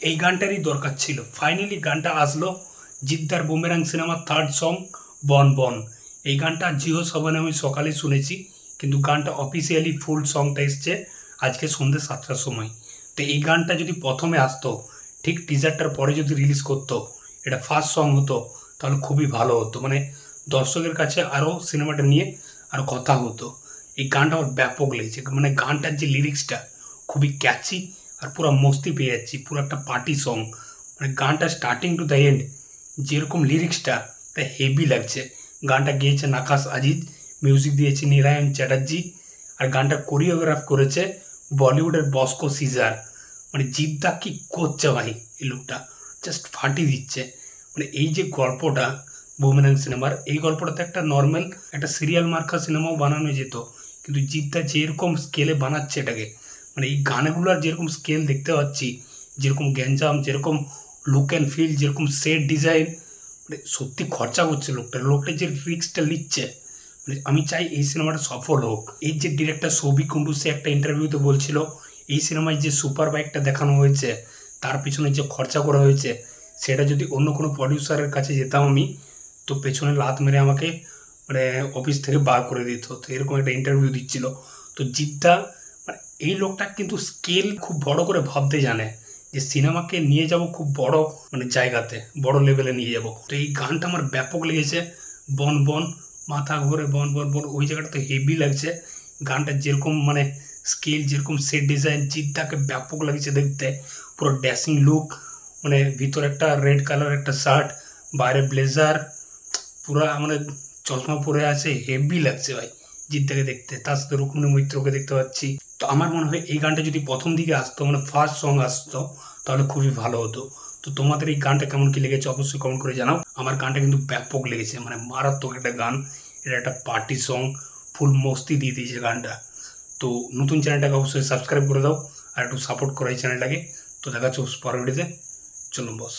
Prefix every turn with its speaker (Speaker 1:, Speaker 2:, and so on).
Speaker 1: এই গানটারই দরকার ছিল। ফাইনালি গানটা আসলো, জিদ্দার বুমেরাং সিনেমার থার্ড সং বন বন। এই গানটা জিও সাবনে আমি সকালে শুনেছি, কিন্তু গানটা অফিসিয়ালি ফুল সংটা এসছে আজকে সন্ধ্যে 7টার সময়। তো এই গানটা যদি প্রথমে আসতো, ঠিক টিজারটার পরে যদি রিলিজ করতো, এটা ফার্স্ট সং হতো, তাহলে খুবই ভালো হতো। মানে দর্শকের কাছে আরও সিনেমাটা নিয়ে আরও কথা হতো। এই গানটা আমার ব্যাপক লেগেছে, মানে গানটার যে লিরিক্সটা খুবই ক্যাচি, আর পুরো মস্তি পেয়ে যাচ্ছি, পুরো একটা পার্টি সং। মানে গানটা স্টার্টিং টু দ্য এন্ড যেরকম লিরিক্সটা তা হেভি লাগছে। গানটা গেয়েছে নাকাশ আজিজ, মিউজিক দিয়েছে নীলায়ন চ্যাটার্জি, আর গানটা কোরিওগ্রাফ করেছে বলিউডের বস্কো সিজার। মানে জিদ্দা কি করছে ভাই, এই লোকটা জাস্ট ফাটিয়ে দিচ্ছে। মানে এই যে গল্পটা বুমেরাং সিনেমার, এই গল্পটাতে একটা নর্মাল একটা সিরিয়াল মার্কা সিনেমাও বানানো যেত, কিন্তু জিদ্দা যেরকম স্কেলে বানাচ্ছে এটাকে, মানে এই গানগুলোর যেরকম স্কেল দেখতে পাচ্ছি, যেরকম গ্যাঞ্জাম, যেরকম লুক অ্যান্ড ফিল, যেরকম সেট ডিজাইন, মানে সত্যি খরচা করছে লোকটা যে রিস্কটা নিচ্ছে। মানে আমি চাই এই সিনেমাটা সফল হোক। এই যে ডিরেক্টর সৌভিক কুন্ডু, সে একটা ইন্টারভিউতে বলছিল এই সিনেমায় যে সুপার বাইকটা দেখানো হয়েছে, তার পিছনে যে খরচা করা হয়েছে, সেটা যদি অন্য কোনো প্রডিউসারের কাছে যেতাম আমি, তো পেছনে লাত মেরে আমাকে মানে অফিস থেকে বার করে দিত। তো এরকম একটা ইন্টারভিউ দিচ্ছিল। তো জিদ্দা মানে এই লোকটা কিন্তু স্কেল খুব বড় করে ভাবতে জানে, যে সিনেমাকে নিয়ে যাব খুব বড় মানে জায়গাতে, বড় লেভেলে নিয়ে যাব। তো এই গানটা আমার ব্যাপক লেগেছে। বন বন মাথা ঘুরে বন বন বন, ওই জায়গাটাতে হেভি লাগছে। গানটা যেরকম মানে স্কেল, যেরকম সেট ডিজাইন, জিদ্দাকে ব্যাপক লাগছে দেখতে। পুরো ড্যাশিং লুক, মানে ভিতরে একটা রেড কালার একটা শার্ট, বাইরে ব্লেজার, পুরা মানে চশমা পরে আছে, হেভি লাগছে ভাই জিদ্দাকে দেখতে। তার সাথে রুকমণি মৈত্রকে দেখতে পাচ্ছি। তো আমার মনে হয় এই গানটা যদি প্রথম দিকে আসতো, মানে ফার্স্ট সং আসতো, তাহলে খুবই ভালো হতো। তো তোমাদের এই গানটা কেমন কি লেগেছে অবশ্যই কমেন্ট করে জানাও। আমার গানটা কিন্তু ব্যাপক লেগেছে, মানে মারাত্মক একটা গান। এটা একটা পার্টি সং, ফুল মস্তি দিয়ে দিয়েছে গানটা। তো নতুন চ্যানেলটাকে অবশ্যই সাবস্ক্রাইব করে দাও, আর একটু সাপোর্ট করো এই চ্যানেলটাকে। তো দেখা হচ্ছে পরের ভিডিওতে। চলুন বস।